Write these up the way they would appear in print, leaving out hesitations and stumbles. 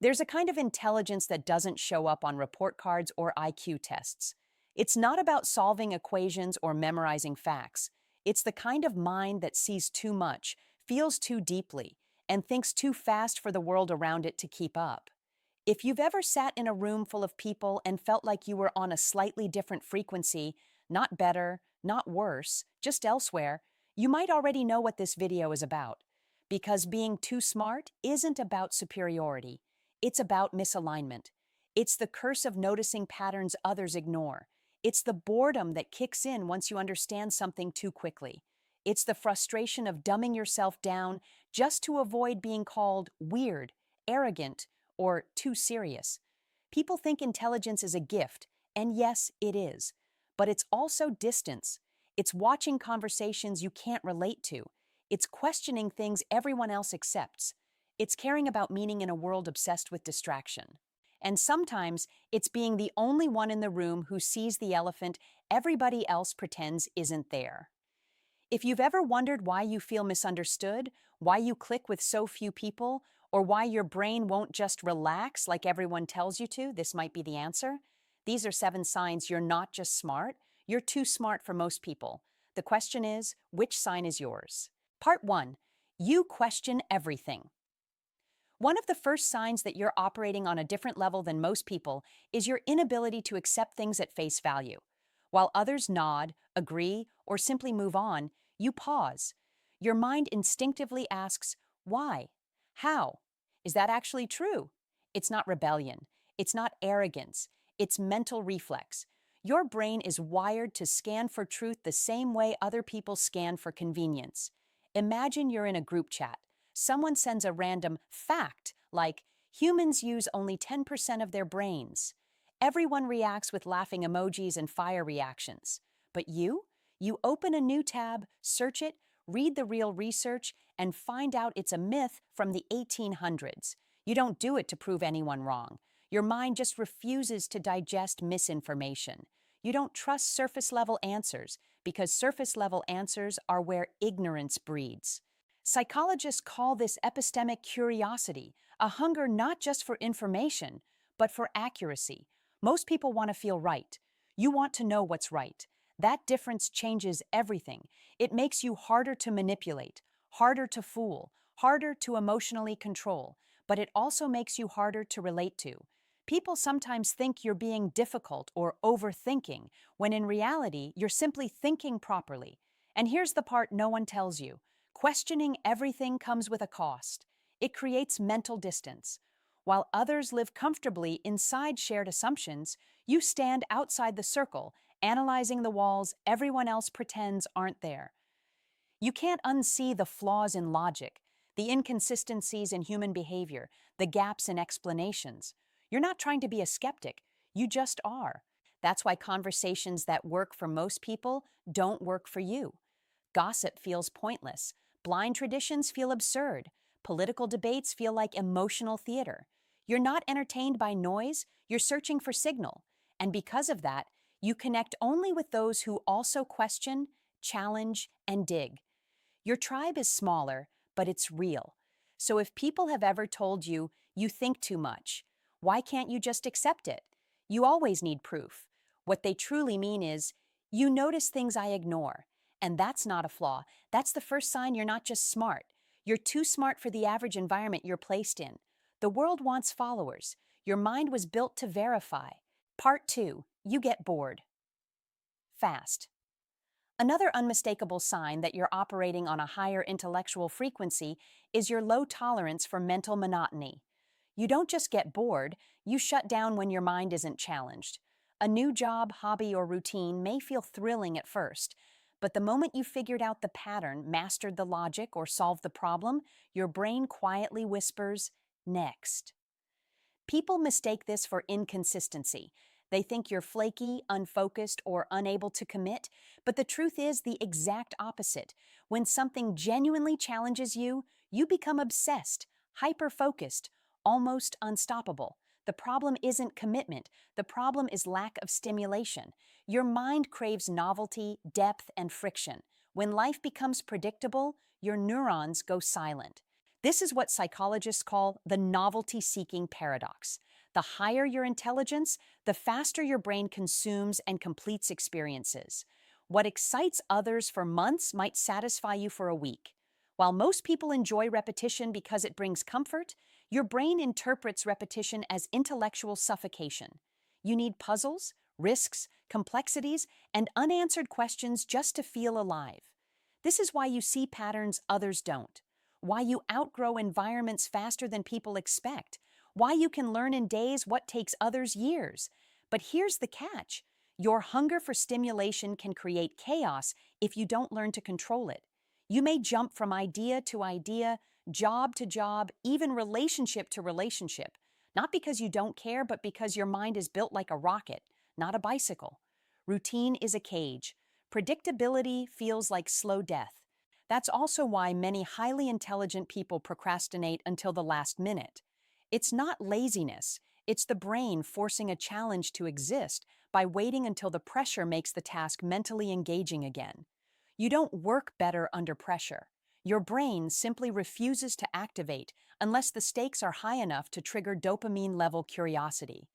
There's a kind of intelligence that doesn't show up on report cards or IQ tests. It's not about solving equations or memorizing facts. It's the kind of mind that sees too much, feels too deeply, and thinks too fast for the world around it to keep up. If you've ever sat in a room full of people and felt like you were on a slightly different frequency, not better, not worse, just elsewhere, you might already know what this video is about. Because being too smart isn't about superiority. It's about misalignment. It's the curse of noticing patterns others ignore. It's the boredom that kicks in once you understand something too quickly. It's the frustration of dumbing yourself down just to avoid being called weird, arrogant, or too serious. People think intelligence is a gift, and yes, it is. But it's also distance. It's watching conversations you can't relate to. It's questioning things everyone else accepts. It's caring about meaning in a world obsessed with distraction. And sometimes it's being the only one in the room who sees the elephant everybody else pretends isn't there. If you've ever wondered why you feel misunderstood, why you click with so few people, or why your brain won't just relax like everyone tells you to, this might be the answer. These are 7 signs you're not just smart, you're too smart for most people. The question is, which sign is yours? Part 1. You question everything. One of the first signs that you're operating on a different level than most people is your inability to accept things at face value. While others nod, agree, or simply move on, you pause. Your mind instinctively asks, why? How? Is that actually true? It's not rebellion. It's not arrogance. It's mental reflex. Your brain is wired to scan for truth the same way other people scan for convenience. Imagine you're in a group chat. Someone sends a random fact like, humans use only 10% of their brains. Everyone reacts with laughing emojis and fire reactions. But you? You open a new tab, search it, read the real research, and find out it's a myth from the 1800s. You don't do it to prove anyone wrong. Your mind just refuses to digest misinformation. You don't trust surface-level answers because surface-level answers are where ignorance breeds. Psychologists call this epistemic curiosity, a hunger not just for information, but for accuracy. Most people want to feel right. You want to know what's right. That difference changes everything. It makes you harder to manipulate, harder to fool, harder to emotionally control, but it also makes you harder to relate to. People sometimes think you're being difficult or overthinking, when in reality, you're simply thinking properly. And here's the part no one tells you. Questioning everything comes with a cost. It creates mental distance. While others live comfortably inside shared assumptions, you stand outside the circle, analyzing the walls everyone else pretends aren't there. You can't unsee the flaws in logic, the inconsistencies in human behavior, the gaps in explanations. You're not trying to be a skeptic, you just are. That's why conversations that work for most people don't work for you. Gossip feels pointless. Blind traditions feel absurd. Political debates feel like emotional theater. You're not entertained by noise, you're searching for signal. And because of that, you connect only with those who also question, challenge, and dig. Your tribe is smaller, but it's real. So if people have ever told you, you think too much, why can't you just accept it? You always need proof. What they truly mean is, you notice things I ignore. And that's not a flaw. That's the first sign you're not just smart. You're too smart for the average environment you're placed in. The world wants followers. Your mind was built to verify. Part 2. You get bored. Fast. Another unmistakable sign that you're operating on a higher intellectual frequency is your low tolerance for mental monotony. You don't just get bored, you shut down when your mind isn't challenged. A new job, hobby, or routine may feel thrilling at first, but the moment you figured out the pattern, mastered the logic, or solved the problem, your brain quietly whispers, next. People mistake this for inconsistency. They think you're flaky, unfocused, or unable to commit, but the truth is the exact opposite. When something genuinely challenges you, you become obsessed, hyper-focused, almost unstoppable. The problem isn't commitment. The problem is lack of stimulation. Your mind craves novelty, depth, and friction. When life becomes predictable, your neurons go silent. This is what psychologists call the novelty seeking paradox. The higher your intelligence, the faster your brain consumes and completes experiences. What excites others for months might satisfy you for a week. While most people enjoy repetition because it brings comfort, your brain interprets repetition as intellectual suffocation. You need puzzles, risks, complexities, and unanswered questions just to feel alive. This is why you see patterns others don't, why you outgrow environments faster than people expect, why you can learn in days what takes others years. But here's the catch: your hunger for stimulation can create chaos if you don't learn to control it. You may jump from idea to idea, job to job, even relationship to relationship, not because you don't care, but because your mind is built like a rocket, not a bicycle. Routine is a cage. Predictability feels like slow death. That's also why many highly intelligent people procrastinate until the last minute. It's not laziness, it's the brain forcing a challenge to exist by waiting until the pressure makes the task mentally engaging again. You don't work better under pressure. Your brain simply refuses to activate unless the stakes are high enough to trigger dopamine level curiosity.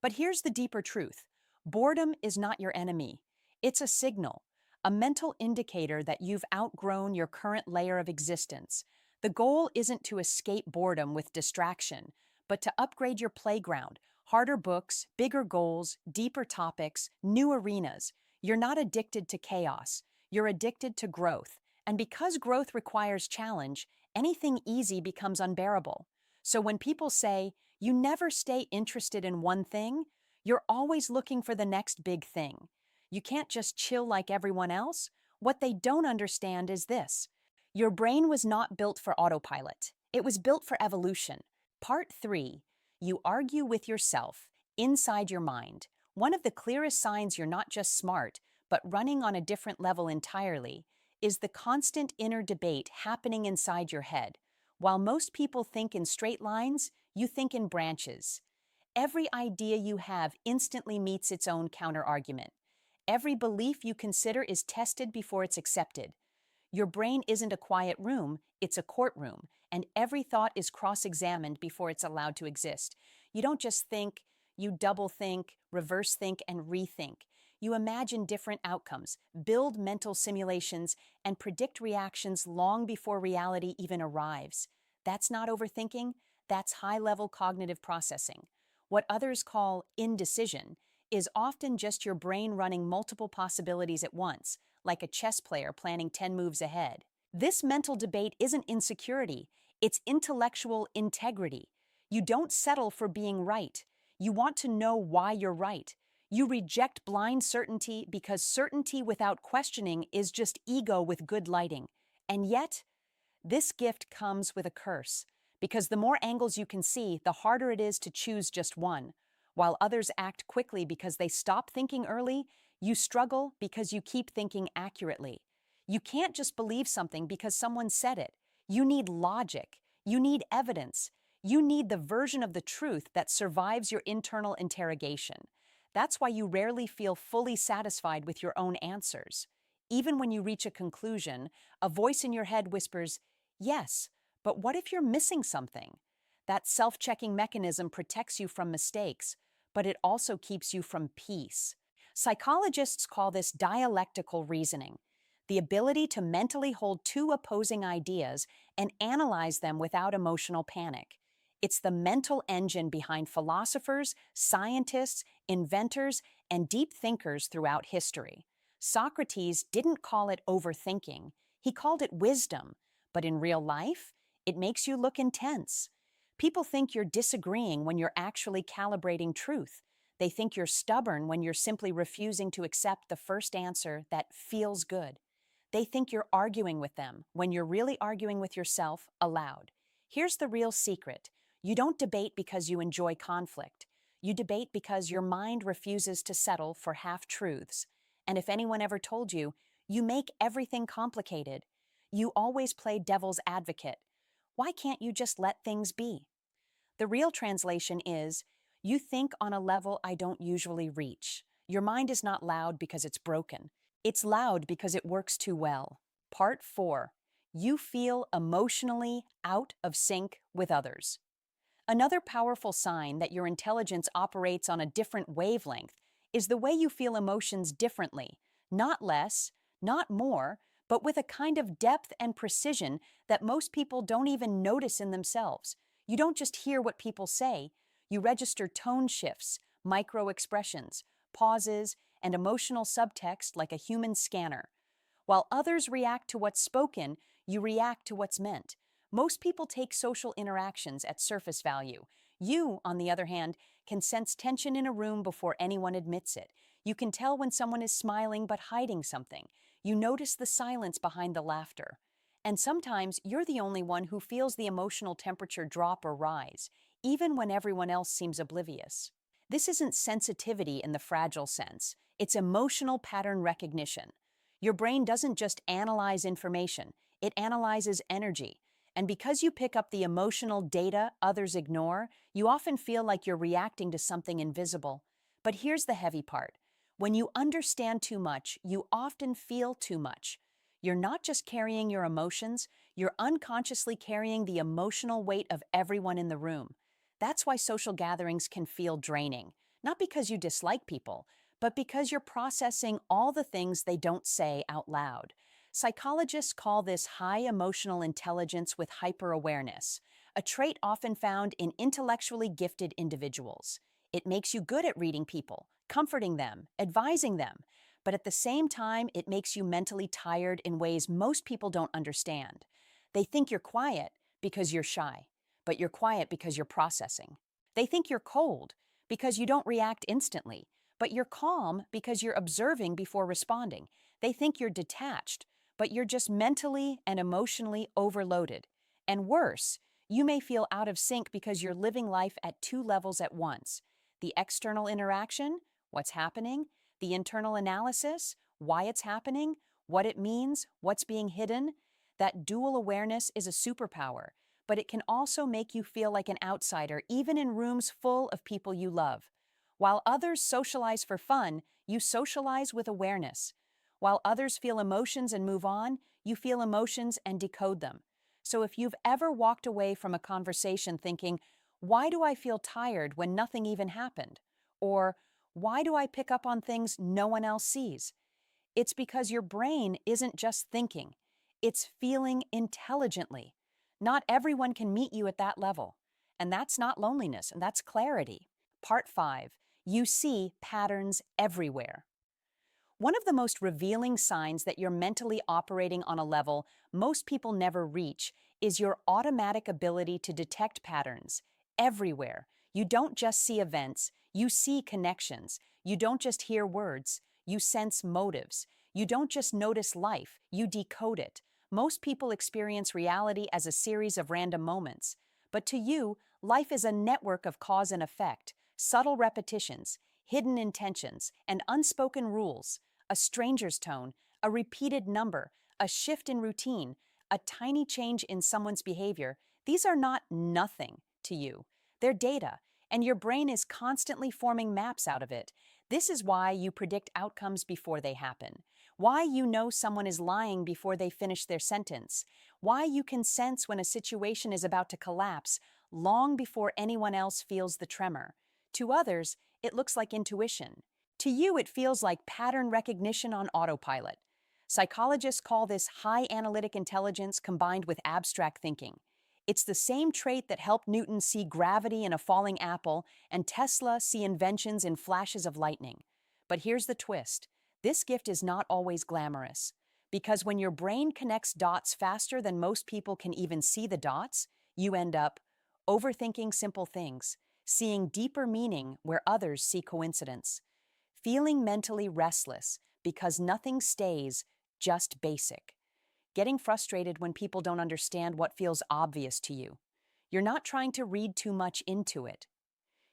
But here's the deeper truth: boredom is not your enemy. It's a signal, a mental indicator that you've outgrown your current layer of existence. The goal isn't to escape boredom with distraction, but to upgrade your playground: harder books, bigger goals, deeper topics, new arenas. You're not addicted to chaos. You're addicted to growth. And because growth requires challenge, anything easy becomes unbearable. So when people say, you never stay interested in one thing, you're always looking for the next big thing. You can't just chill like everyone else. What they don't understand is this: your brain was not built for autopilot, it was built for evolution. Part 3: You argue with yourself inside your mind. One of the clearest signs you're not just smart, but running on a different level entirely, is the constant inner debate happening inside your head. While most people think in straight lines, you think in branches. Every idea you have instantly meets its own counterargument. Every belief you consider is tested before it's accepted. Your brain isn't a quiet room, it's a courtroom, and every thought is cross-examined before it's allowed to exist. You don't just think, you double think, reverse think, and rethink. You imagine different outcomes, build mental simulations, and predict reactions long before reality even arrives. That's not overthinking, that's high-level cognitive processing. What others call indecision is often just your brain running multiple possibilities at once, like a chess player planning 10 moves ahead. This mental debate isn't insecurity, it's intellectual integrity. You don't settle for being right. You want to know why you're right. You reject blind certainty because certainty without questioning is just ego with good lighting. And yet, this gift comes with a curse, because the more angles you can see, the harder it is to choose just one. While others act quickly because they stop thinking early, you struggle because you keep thinking accurately. You can't just believe something because someone said it. You need logic. You need evidence. You need the version of the truth that survives your internal interrogation. That's why you rarely feel fully satisfied with your own answers. Even when you reach a conclusion, a voice in your head whispers, yes, but what if you're missing something? That self-checking mechanism protects you from mistakes, but it also keeps you from peace. Psychologists call this dialectical reasoning, the ability to mentally hold two opposing ideas and analyze them without emotional panic. It's the mental engine behind philosophers, scientists, inventors, and deep thinkers throughout history. Socrates didn't call it overthinking, he called it wisdom, but in real life, it makes you look intense. People think you're disagreeing when you're actually calibrating truth. They think you're stubborn when you're simply refusing to accept the first answer that feels good. They think you're arguing with them when you're really arguing with yourself aloud. Here's the real secret: you don't debate because you enjoy conflict. You debate because your mind refuses to settle for half-truths. And if anyone ever told you, you make everything complicated, you always play devil's advocate. Why can't you just let things be? The real translation is, you think on a level I don't usually reach. Your mind is not loud because it's broken. It's loud because it works too well. Part 4. you feel emotionally out of sync with others. Another powerful sign that your intelligence operates on a different wavelength is the way you feel emotions differently, not less, not more, but with a kind of depth and precision that most people don't even notice in themselves. You don't just hear what people say, you register tone shifts, micro expressions, pauses, and emotional subtext like a human scanner. While others react to what's spoken, you react to what's meant. Most people take social interactions at surface value. You, on the other hand, can sense tension in a room before anyone admits it. You can tell when someone is smiling but hiding something. You notice the silence behind the laughter. And sometimes you're the only one who feels the emotional temperature drop or rise, even when everyone else seems oblivious. This isn't sensitivity in the fragile sense, it's emotional pattern recognition. Your brain doesn't just analyze information, it analyzes energy. And because you pick up the emotional data others ignore, you often feel like you're reacting to something invisible. But here's the heavy part. When you understand too much, you often feel too much. You're not just carrying your emotions, you're unconsciously carrying the emotional weight of everyone in the room. That's why social gatherings can feel draining, not because you dislike people, but because you're processing all the things they don't say out loud. Psychologists call this high emotional intelligence with hyper-awareness, a trait often found in intellectually gifted individuals. It makes you good at reading people, comforting them, advising them, but at the same time, it makes you mentally tired in ways most people don't understand. They think you're quiet because you're shy, but you're quiet because you're processing. They think you're cold because you don't react instantly, but you're calm because you're observing before responding. They think you're detached, but you're just mentally and emotionally overloaded. And worse, you may feel out of sync because you're living life at two levels at once. The external interaction, what's happening, the internal analysis, why it's happening, what it means, what's being hidden. That dual awareness is a superpower, but it can also make you feel like an outsider even in rooms full of people you love. While others socialize for fun, you socialize with awareness. While others feel emotions and move on, you feel emotions and decode them. So if you've ever walked away from a conversation thinking, why do I feel tired when nothing even happened? Or why do I pick up on things no one else sees? It's because your brain isn't just thinking, it's feeling intelligently. Not everyone can meet you at that level. And that's not loneliness, and that's clarity. Part 5. You see patterns everywhere. One of the most revealing signs that you're mentally operating on a level most people never reach is your automatic ability to detect patterns everywhere. You don't just see events, you see connections. You don't just hear words, you sense motives. You don't just notice life, you decode it. Most people experience reality as a series of random moments. But to you, life is a network of cause and effect, subtle repetitions, hidden intentions, and unspoken rules. A stranger's tone, a repeated number, a shift in routine, a tiny change in someone's behavior, these are not nothing to you. They're data, and your brain is constantly forming maps out of it. This is why you predict outcomes before they happen, why you know someone is lying before they finish their sentence, why you can sense when a situation is about to collapse long before anyone else feels the tremor. To others, it looks like intuition. To you, it feels like pattern recognition on autopilot. Psychologists call this high analytic intelligence combined with abstract thinking. It's the same trait that helped Newton see gravity in a falling apple and Tesla see inventions in flashes of lightning. But here's the twist. This gift is not always glamorous. Because when your brain connects dots faster than most people can even see the dots, you end up overthinking simple things, seeing deeper meaning where others see coincidence. Feeling mentally restless because nothing stays just basic. Getting frustrated when people don't understand what feels obvious to you. You're not trying to read too much into it.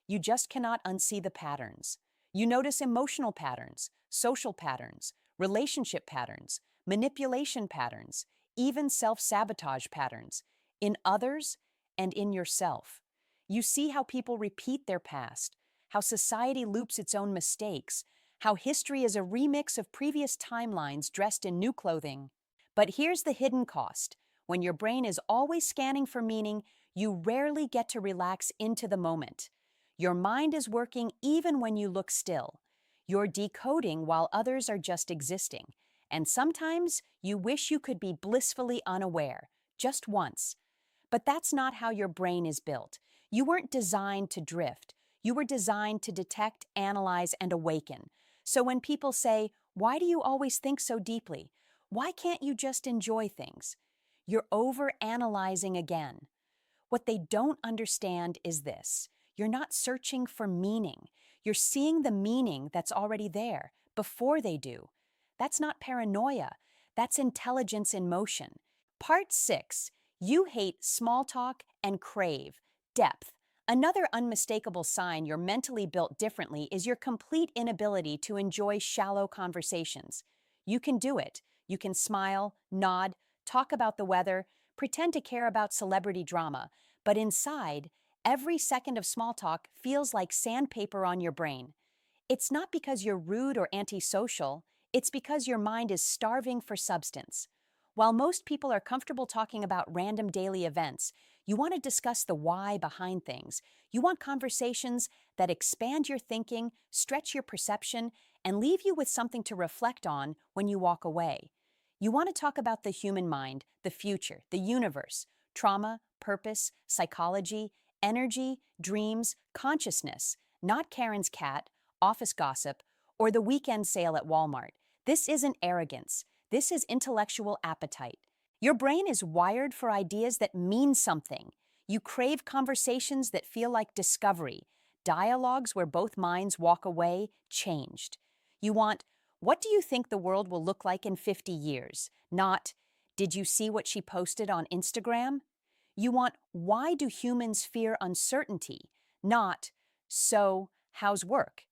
You just cannot unsee the patterns. You notice emotional patterns, social patterns, relationship patterns, manipulation patterns, even self-sabotage patterns in others and in yourself. You see how people repeat their past, how society loops its own mistakes, how history is a remix of previous timelines dressed in new clothing. But here's the hidden cost. When your brain is always scanning for meaning, you rarely get to relax into the moment. Your mind is working even when you look still. You're decoding while others are just existing. And sometimes you wish you could be blissfully unaware, just once. But that's not how your brain is built. You weren't designed to drift. You were designed to detect, analyze, and awaken. So when people say, "Why do you always think so deeply? Why can't you just enjoy things?" You're over-analyzing again. What they don't understand is this: you're not searching for meaning. You're seeing the meaning that's already there, before they do. That's not paranoia. That's intelligence in motion. Part 6. You hate small talk and crave depth. Another unmistakable sign you're mentally built differently is your complete inability to enjoy shallow conversations. You can do it. You can smile, nod, talk about the weather, pretend to care about celebrity drama, but inside, every second of small talk feels like sandpaper on your brain. It's not because you're rude or antisocial, it's because your mind is starving for substance. While most people are comfortable talking about random daily events, you want to discuss the why behind things. You want conversations that expand your thinking, stretch your perception, and leave you with something to reflect on when you walk away. You want to talk about the human mind, the future, the universe, trauma, purpose, psychology, energy, dreams, consciousness, not Karen's cat, office gossip, or the weekend sale at Walmart. This isn't arrogance. This is intellectual appetite. Your brain is wired for ideas that mean something. You crave conversations that feel like discovery, dialogues where both minds walk away changed. You want, "What do you think the world will look like in 50 years? Not, "Did you see what she posted on Instagram?" You want, "Why do humans fear uncertainty?" Not, "So, how's work?"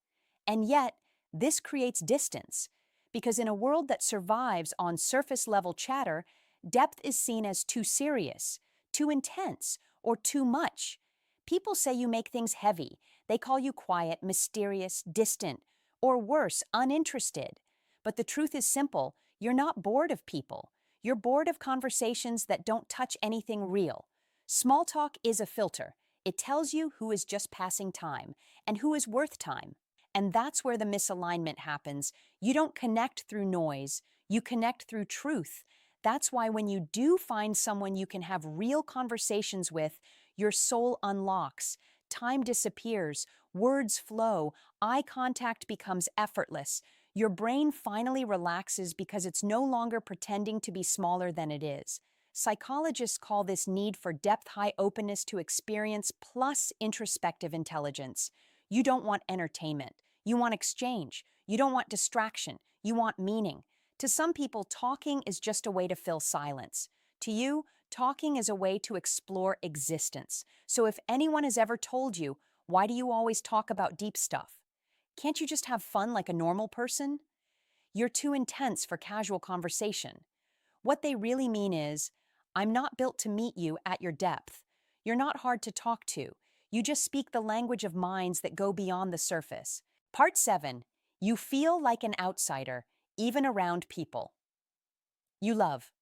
And yet, this creates distance, because in a world that survives on surface-level chatter, depth is seen as too serious, too intense, or too much. People say you make things heavy. They call you quiet, mysterious, distant, or worse, uninterested. But the truth is simple: you're not bored of people. You're bored of conversations that don't touch anything real. Small talk is a filter. It tells you who is just passing time and who is worth time. And that's where the misalignment happens. You don't connect through noise, you connect through truth. That's why when you do find someone you can have real conversations with, your soul unlocks, time disappears, words flow, eye contact becomes effortless. Your brain finally relaxes because it's no longer pretending to be smaller than it is. Psychologists call this need for depth high openness to experience plus introspective intelligence. You don't want entertainment. You want exchange. You don't want distraction. You want meaning. To some people, talking is just a way to fill silence. To you, talking is a way to explore existence. So if anyone has ever told you, "Why do you always talk about deep stuff? Can't you just have fun like a normal person?" You're too intense for casual conversation. What they really mean is, "I'm not built to meet you at your depth. You're not hard to talk to. You just speak the language of minds that go beyond the surface." Part 7. You feel like an outsider, even around people you love.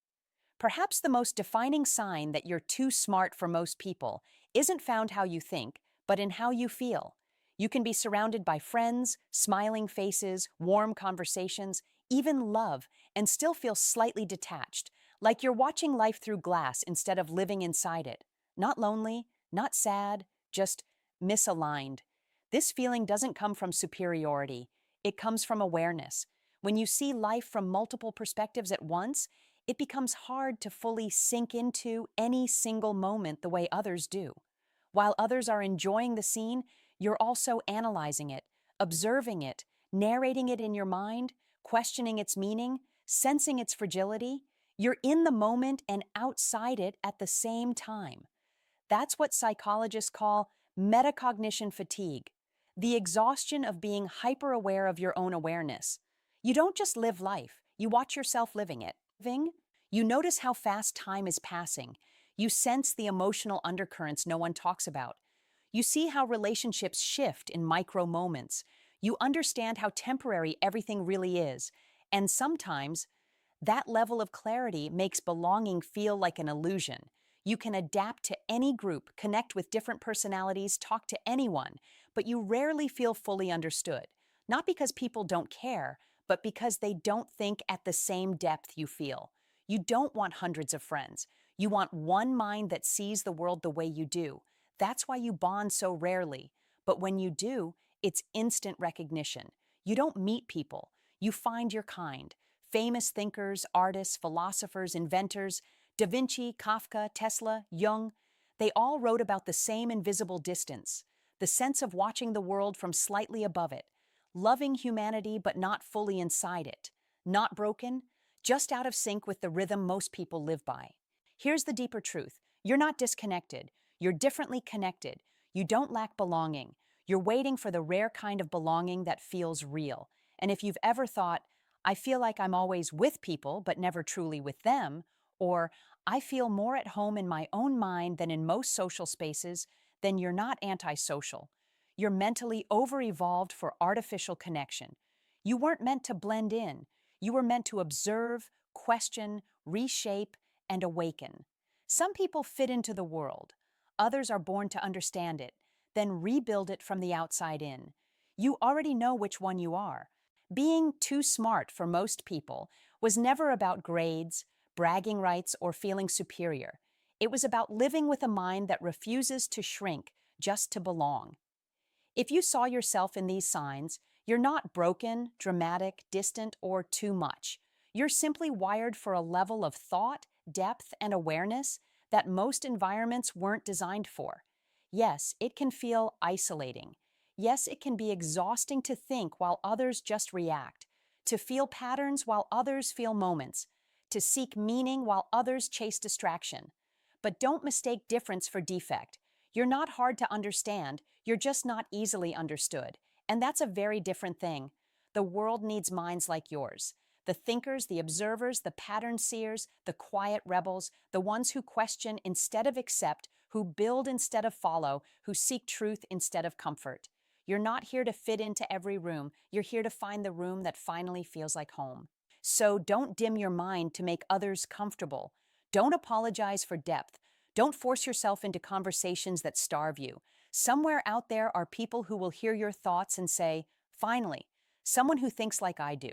Perhaps the most defining sign that you're too smart for most people isn't found how you think, but in how you feel. You can be surrounded by friends, smiling faces, warm conversations, even love, and still feel slightly detached, like you're watching life through glass instead of living inside it. Not lonely, not sad, just misaligned. This feeling doesn't come from superiority. It comes from awareness. When you see life from multiple perspectives at once, it becomes hard to fully sink into any single moment the way others do. While others are enjoying the scene, you're also analyzing it, observing it, narrating it in your mind, questioning its meaning, sensing its fragility. You're in the moment and outside it at the same time. That's what psychologists call metacognition fatigue, the exhaustion of being hyper-aware of your own awareness. You don't just live life, you watch yourself living it. You notice how fast time is passing. You sense the emotional undercurrents no one talks about. You see how relationships shift in micro moments. You understand how temporary everything really is. And sometimes, That level of clarity makes belonging feel like an illusion. You can adapt to any group, connect with different personalities, talk to anyone, but you rarely feel fully understood. Not because people don't care, but because they don't think at the same depth you feel. You don't want hundreds of friends. You want one mind that sees the world the way you do. That's why you bond so rarely. But when you do, it's instant recognition. You don't meet people, you find your kind. Famous thinkers, artists, philosophers, inventors, Da Vinci, Kafka, Tesla, Jung, they all wrote about the same invisible distance, the sense of watching the world from slightly above it, loving humanity but not fully inside it, not broken, just out of sync with the rhythm most people live by. Here's the deeper truth. You're not disconnected. You're differently connected. You don't lack belonging. You're waiting for the rare kind of belonging that feels real. And if you've ever thought, I feel like I'm always with people but never truly with them, or I feel more at home in my own mind than in most social spaces, then you're not antisocial. You're mentally over-evolved for artificial connection. You weren't meant to blend in. You were meant to observe, question, reshape, and awaken. Some people fit into the world. Others are born to understand it, then rebuild it from the outside in. You already know which one you are. Being too smart for most people was never about grades, bragging rights, or feeling superior. It was about living with a mind that refuses to shrink just to belong. If you saw yourself in these signs, you're not broken, dramatic, distant, or too much. You're simply wired for a level of thought, depth, and awareness that most environments weren't designed for. Yes, it can feel isolating. Yes, it can be exhausting to think while others just react, to feel patterns while others feel moments, to seek meaning while others chase distraction. But don't mistake difference for defect. You're not hard to understand, you're just not easily understood. And that's a very different thing. The world needs minds like yours. The thinkers, the observers, the pattern seers, the quiet rebels, the ones who question instead of accept, who build instead of follow, who seek truth instead of comfort. You're not here to fit into every room. You're here to find the room that finally feels like home. So don't dim your mind to make others comfortable. Don't apologize for depth. Don't force yourself into conversations that starve you. Somewhere out there are people who will hear your thoughts and say, finally, someone who thinks like I do.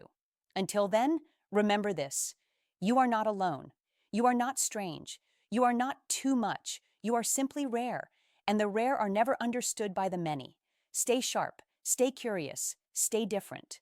Until then, remember this. You are not alone. You are not strange. You are not too much. You are simply rare, and the rare are never understood by the many. Stay sharp, stay curious, stay different.